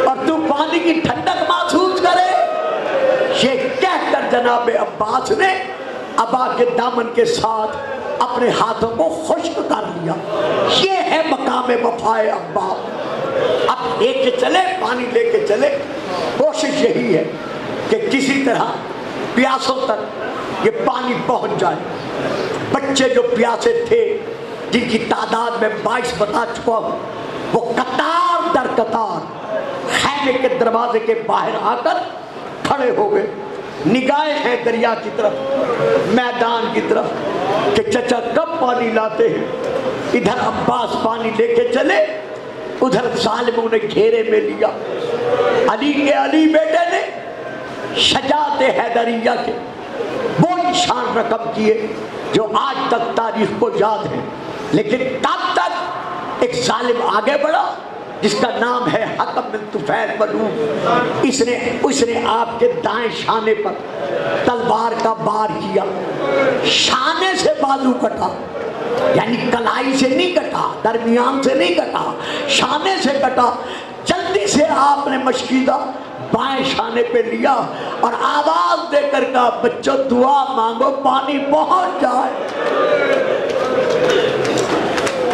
اور تو پانی کی ٹھنڈک محسوس کرے۔ یہ کہہ کر جناب عباس نے ابا کے دامن کے ساتھ اپنے ہاتھوں کو خشک کر لیا۔ یہ ہے مقام وفائے عباس۔ اب لے کے چلے، پانی لے کے چلے، کوشش یہی ہے کہ کسی طرح پیاسوں تک یہ پانی پہنچ جائے۔ بچے جو پیاسے تھے جن کی تعداد میں 22 بتا چکا ہوں، وہ قطار در قطار خیمے کے دروازے کے باہر آ کر کھڑے ہو گئے، نگاہیں ہیں دریا کی طرف، میدان کی طرف کہ چچا کب پانی لاتے ہیں۔ ادھر عباس پانی لے کے چلے، ادھر ظالموں نے گھیرے میں لیا۔ علی کے علی بیٹے نے شجاعت حیدریہ کے وہ نشان رقم کیے جو آج تک تاریخ کو یاد ہے، لیکن تب تک ایک ظالم آگے بڑھا جس کا نام ہے حکم بن طفیل ملعون۔ اس نے آپ کے دائیں شانے پر تلوار کا بار کیا، شانے سے بازو کٹا، یعنی کلائی سے نہیں کٹا، درمیان سے نہیں کٹا، شانے سے کٹا۔ جلدی سے آپ نے مشکیزہ بائیں شانے پہ لیا اور آواز دے کر کہا بچوں دعا مانگو پانی پہنچ جائے۔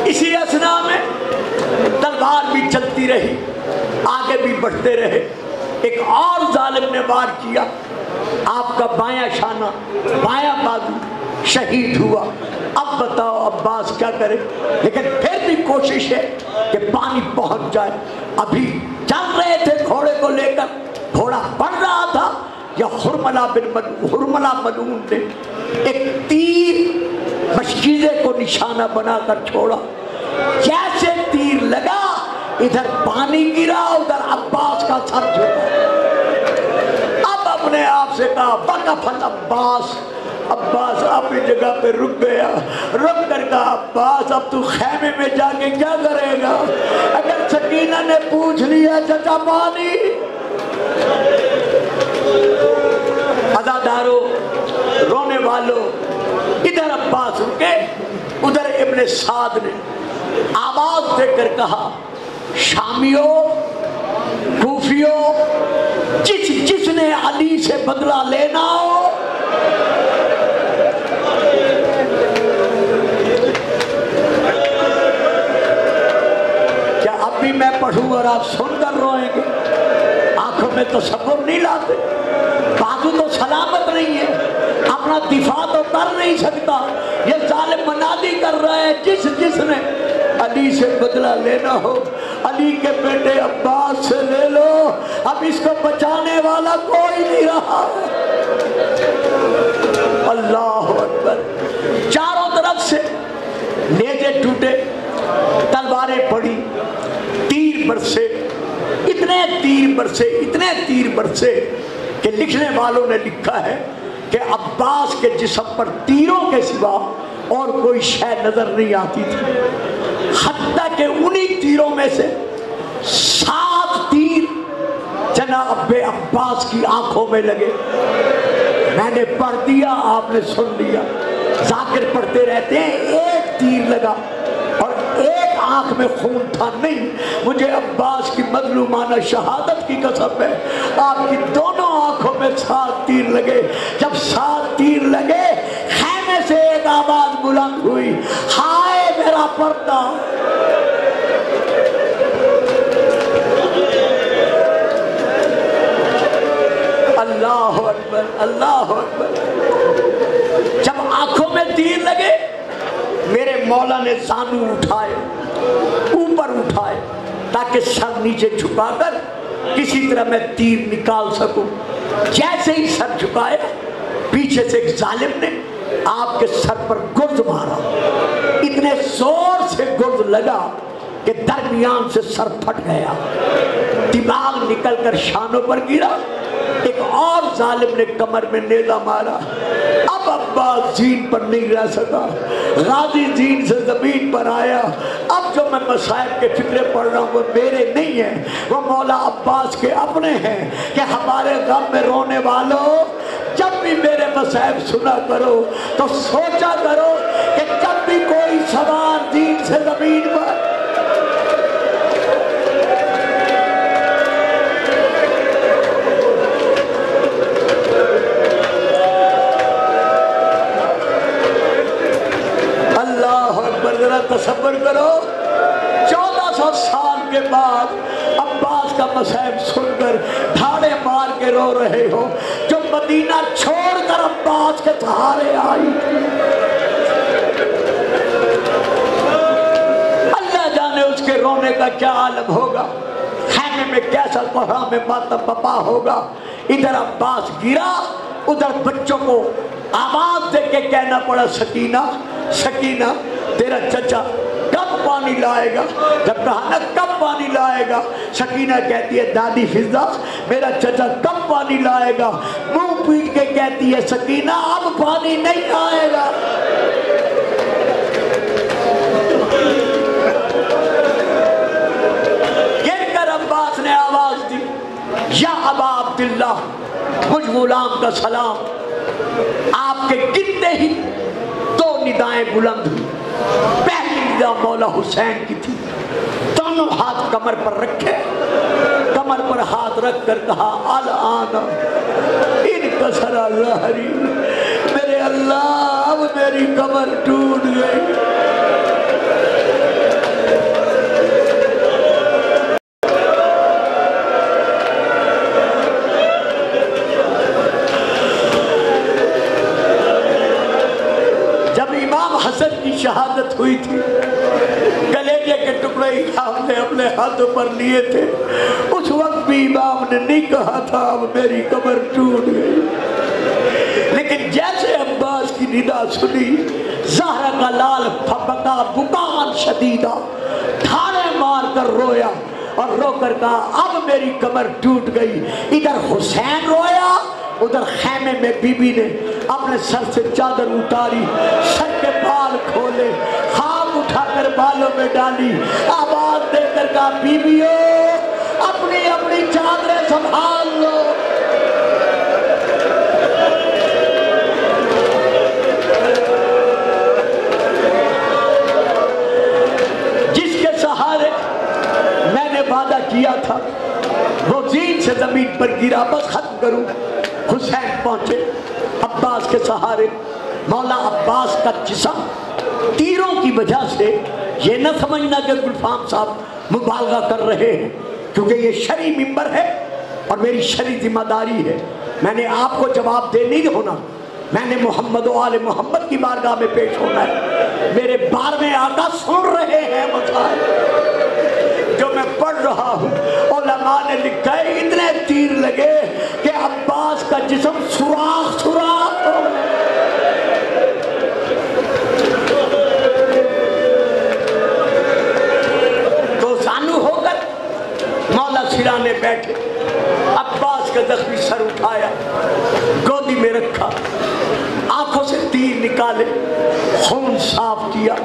اسی اثنا میں تلوار بھی چلتی رہی، آگے بھی بڑھتے رہے۔ ایک اور ظالم نے وار کیا، آپ کا بایاں شانہ، بایاں بازو شہید ہوا۔ اب بتاؤ عباس کیا کرے، لیکن پھر بھی کوشش ہے کہ پانی پہنچ جائے۔ ابھی چل رہے تھے گھوڑے کو لے کر، گھوڑا بڑھ رہا تھا، یا حرملہ ملعون نے ایک تیر مشکیزے کو نشانہ بنا کر چھوڑا۔ جیسے تیر لگا ادھر پانی گرا، ادھر عباس کا سر جھکا۔ اب اپنے آپ سے کہا وقف عباس، عباس اپنی جگہ پہ رک گیا، رک کر کہا عباس اب تو خیمے میں جا کے کیا کرے گا؟ اگر سکینہ نے پوچھ لیا چچا پانی۔ عزادارو، رونے والوں، ادھر عباس رکے، ادھر ابن سعد نے آواز دے کر کہا شامیوں، کوفیوں، جس نے علی سے بدلہ لینا ہو کیا اب بھی میں پڑھوں اور آپ سن کر روئیں گے؟ آنکھوں میں تصور نہیں لاتے، بازو تو سلامت نہیں ہے، اپنا دفاع تو کر نہیں سکتا۔ یہ ظالم منادی کر رہا ہے جس نے علی سے بدلہ لینا ہو، علی کے بیٹے عباس سے لے لو، اب اس کو بچانے والا کوئی نہیں رہا۔ اللہ اکبر۔ چاروں طرف سے نیزے ٹوٹے، تلواریں پڑی، تیر برسے، اتنے تیر برسے کہ لکھنے والوں نے لکھا ہے کہ عباس کے جسم پر تیروں کے سوا اور کوئی شے نظر نہیں آتی تھی، حتیٰ کہ انہی تیروں میں سے 7 تیر جناب عباس کی آنکھوں میں لگے۔ میں نے پڑھ دیا، آپ نے سن لیا، ذاکر پڑھتے رہتے ہیں۔ ایک تیر لگا اور ایک آنکھ میں خون تھا نہیں، مجھے عباس کی مظلومانہ شہادت کی قسم ہے، آپ کی دونوں آنکھوں میں 7 تیر لگے۔ جب 7 تیر لگے خیمے سے ایک آواز بلند ہوئی، ہائے میرا پردہ۔ اللہ اکبر، اللہ اکبر۔ جب آنکھوں میں تیر لگے میرے مولا نے زانو اٹھائے، اوپر اٹھائے تاکہ سر نیچے جھکا کر کسی طرح میں تیر نکال سکوں۔ جیسے ہی سر جھکائے پیچھے سے ایک ظالم نے آپ کے سر پر گرد مارا، اتنے زور سے گرد لگا کہ درمیان سے سر پھٹ گیا، دماغ نکل کر شانوں پر گرا، ایک اور ظالم نے کمر میں نیزہ مارا۔ اب عباس زین پر نہیں رہ سکا، غازی زین سے زمین پر آیا۔ اب جو میں مصائب کے فکرے پڑھ رہا ہوں وہ میرے نہیں ہیں، وہ مولا عباس کے اپنے ہیں کہ ہمارے غم میں رونے والوں جب بھی میرے مصائب سنا کرو تو سوچا کرو کہ جب بھی کوئی سوار دین سے زمین پر تصور کرو 1400 سال کے بعد عباس کا مصائب سن کر دھاڑے مار کے رو رہے ہو، جو مدینہ چھوڑ کر عباس کے سہارے آئی تھی۔ اللہ جانے اس کے رونے کا کیا عالم ہوگا، خیمے میں کیسا کوہرام ماتم بپا ہوگا۔ ادھر عباس گرا، ادھر بچوں کو آواز دے کے کہنا پڑا سکینہ سکینہ تیرا چچا کب پانی لائے گا؟ جب کہا نا کب پانی لائے گا، سکینہ کہتی ہے دادی فضا میرا چچا کب پانی لائے گا؟ منہ پیٹ کے کہتی ہے سکینہ اب پانی نہیں آئے گا۔ گر کر عباس نے آواز دی یا ابا عبداللہ، مجھ غلام کا سلام۔ آپ کے گرتے ہی دو ندائیں بلند ہوئی۔ پہلی ندا مولا حسین کی تھی، دونوں ہاتھ کمر پر رکھے، کمر پر ہاتھ رکھ کر کہا الآن انکسر ظہری، میرے اللہ اب میری کمر ٹوٹ گئی۔ حسن کی شہادت ہوئی تھی، کلیجے کے ٹکڑے امام نے اپنے ہاتھوں پر لیے تھے، اس وقت بھی امام نے نہیں کہا تھا اب میری کمر ٹوٹ گئی، لیکن جیسے عباس کی ندا سنی زہرا کا لال بکا بکان شدیدہ، دھاڑے مار کر رویا اور رو کر کہا اب میری کمر ٹوٹ گئی۔ ادھر حسین رویا، ادھر خیمے میں بی بی نے اپنے سر سے چادر اتاری، سر کے بال کھولے، خاک اٹھا کر بالوں میں ڈالی، آواز دے کر کہا بیویو اپنی اپنی چادریں سنبھال لو۔ جس کے سہارے میں نے وعدہ کیا تھا وہ زین سے زمین پر گرا۔ بس ختم کروں، حسین پہنچے عباس کے سہارے۔ مولا عباس کا جسم تیروں کی وجہ سے، یہ نہ سمجھنا کہ گلفام صاحب مبالغہ کر رہے ہیں، کیونکہ یہ شرعی ممبر ہے اور میری شرعی ذمہ داری ہے، میں نے آپ کو جواب دے نہیں ہونا، میں نے محمد و آل محمد کی بارگاہ میں پیش ہونا ہے۔ میرے 12ویں آقا سن رہے ہیں مسائل جو میں پڑھ رہا ہوں۔ علماء نے لکھا ہے اتنے تیر لگے کہ عباس کا جسم سوراخ سوراخ ہو گئے۔ تو زانو ہو کر مولا سرانے بیٹھے، عباس کا زخمی سر اٹھایا، گودی میں رکھا، آنکھوں سے تیر نکالے، خون صاف کیا۔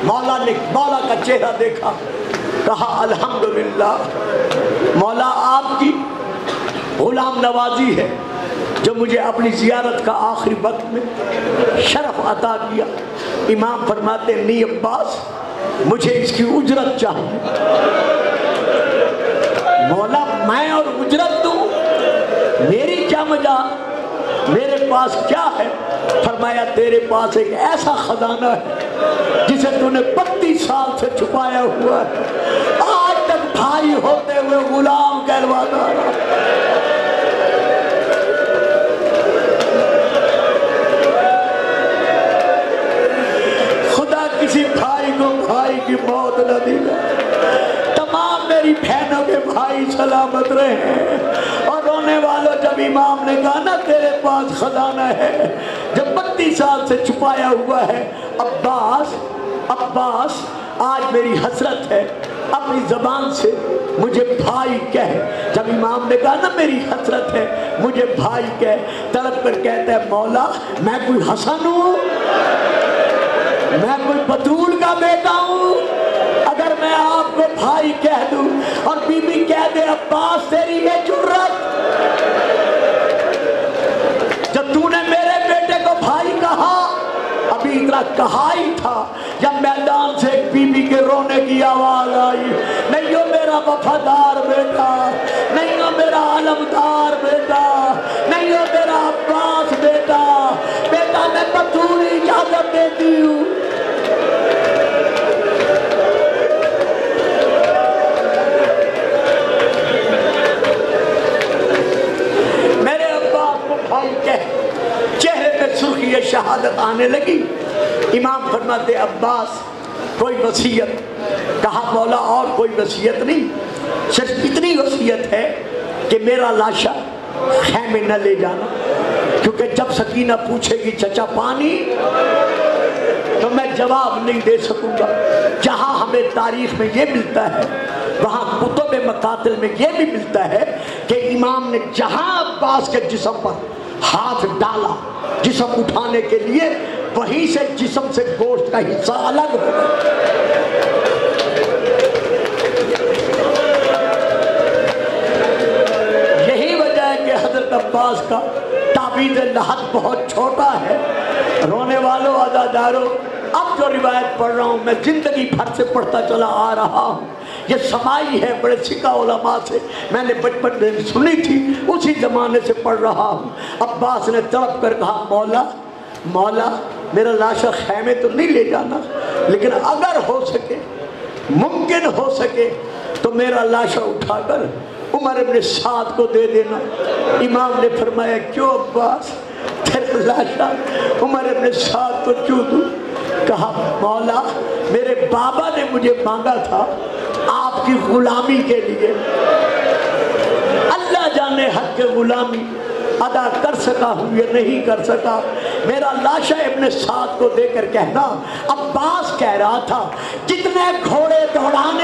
مولا نے مولا کا چہرہ دیکھا، کہا الحمدللہ مولا آپ کی غلام نوازی ہے جو مجھے اپنی زیارت کا آخری وقت میں شرف عطا کیا۔ امام فرماتے نہیں عباس مجھے اس کی اجرت چاہیے۔ مولا میں اور اجرت دوں، میری کیا مجال، میرے پاس کیا ہے؟ فرمایا تیرے پاس ایک ایسا خزانہ ہے جسے تو نے 32 سال سے چھپایا ہوا ہے، آج تک بھائی ہوتے ہوئے غلام کہلواتا رہا۔ خدا کسی بھائی کو بھائی کی موت نہ دے گا۔ تمام میری بہنوں کے بھائی سلامت رہے ہیں۔ اور رونے والوں جب امام نے کہا نا تیرے پاس خزانہ ہے جو 32 سال سے چھپایا ہوا ہے، عباس آج میری حسرت ہے اپنی زبان سے مجھے بھائی کہہ. جب امام نے کہا نا میری حسرت ہے مجھے بھائی کہہ, تڑپ کر کہتا ہے مولا میں کوئی حسن ہوں, میں کوئی بطول کا بیٹا ہوں؟ اگر میں آپ کو بھائی کہہ دوں اور بی بی کہہ دے عباس تیری یہ جرت, جب تو نے میرے بیٹے کو بھائی کہا, ابھی اتنا کہا ہی تھا جب میدان سے ایک بی بی کے رونے کی آواز آئی, نہیں ہو میرا وفادار بیٹا, نہیں ہو میرا علمدار بیٹا, نہیں ہو میرا عباس بیٹا, بیٹا میں بطول اجازت دیتی ہوں. میرے عباس کو بھائی کہہ, چہرے پہ سرخی شہادت آنے لگی. امام فرماتے عباس کوئی وصیت؟ کہا مولا اور کوئی وصیت نہیں, صرف اتنی وصیت ہے کہ میرا لاشا خیمے نہ لے جانا, کیونکہ جب سکینہ پوچھے گی چچا پانی تو میں جواب نہیں دے سکوں گا. جہاں ہمیں تاریخ میں یہ ملتا ہے وہاں کتب مقاتل میں یہ بھی ملتا ہے کہ امام نے جہاں عباس کے جسم پر ہاتھ ڈالا جسم اٹھانے کے لیے, وہیں سے جسم سے گوشت کا حصہ الگ ہو گیا. یہی وجہ ہے کہ حضرت عباس کا تعبیر لحد بہت چھوٹا ہے. رونے والوں عزاداروں, اب جو روایت پڑھ رہا ہوں میں زندگی بھر سے پڑھتا چلا آ رہا ہوں, یہ سمائی ہے بڑے سکھا علماء سے, میں نے بچپن میں سنی تھی, اسی زمانے سے پڑھ رہا ہوں. عباس نے تڑپ کر کہا مولا مولا میرا لاشا خیمے تو نہیں لے جانا, لیکن اگر ہو سکے ممکن ہو سکے تو میرا لاشا اٹھا کر عمر ابن سعد کو دے دینا. امام نے فرمایا کیوں عباس, تیرا لاشا عمر ابن سعد کو کیوں دوں؟ کہا مولا میرے بابا نے مجھے مانگا تھا آپ کی غلامی کے لیے, اللہ جانے حق کے غلامی ادا کر سکا ہوں یا نہیں کر سکا. میرا لاشا ابن سعد کو دے کر کہنا. عباس کہہ رہا تھا کتنے گھوڑے دوڑانے